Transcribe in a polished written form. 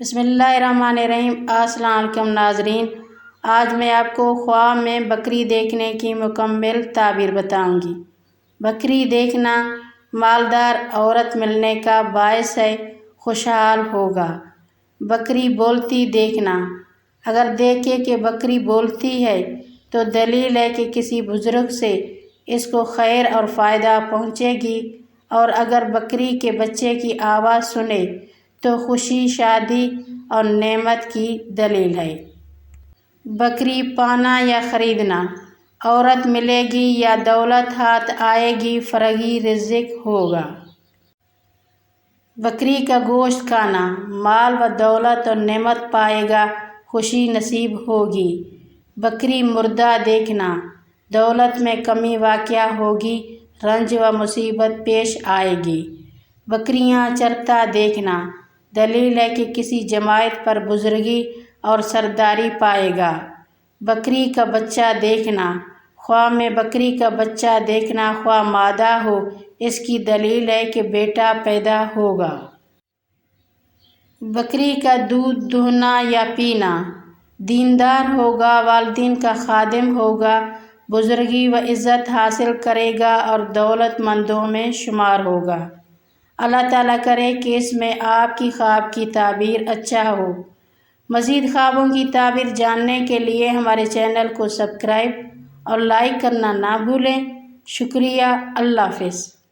بسم اللہ الرحمن الرحیم۔ السلام علیکم ناظرین، آج میں آپ کو خواب میں بکری دیکھنے کی مکمل تعبیر بتاؤں گی۔ بکری دیکھنا مالدار عورت ملنے کا باعث ہے، خوشحال ہوگا۔ بکری بولتی دیکھنا، اگر دیکھے کہ بکری بولتی ہے تو دلیل ہے کہ کسی بزرگ سے اس کو خیر اور فائدہ پہنچے گی، اور اگر بکری کے بچے کی آواز سنے تو خوشی، شادی اور نعمت کی دلیل ہے۔ بکری پانا یا خریدنا، عورت ملے گی یا دولت ہاتھ آئے گی، فرغی رزق ہوگا۔ بکری کا گوشت کھانا، مال و دولت اور نعمت پائے گا، خوشی نصیب ہوگی۔ بکری مردہ دیکھنا، دولت میں کمی واقع ہوگی، رنج و مصیبت پیش آئے گی۔ بکریاں چرتا دیکھنا، دلیل ہے کہ کسی جماعت پر بزرگی اور سرداری پائے گا۔ بکری کا بچہ دیکھنا، خواب میں بکری کا بچہ دیکھنا، خواہ مادہ ہو، اس کی دلیل ہے کہ بیٹا پیدا ہوگا۔ بکری کا دودھ دہنا یا پینا، دیندار ہوگا، والدین کا خادم ہوگا، بزرگی و عزت حاصل کرے گا اور دولت مندوں میں شمار ہوگا۔ اللہ تعالیٰ کرے کہ اس میں آپ کی خواب کی تعبیر اچھا ہو۔ مزید خوابوں کی تعبیر جاننے کے لیے ہمارے چینل کو سبسکرائب اور لائک کرنا نہ بھولیں۔ شکریہ۔ اللہ حافظ۔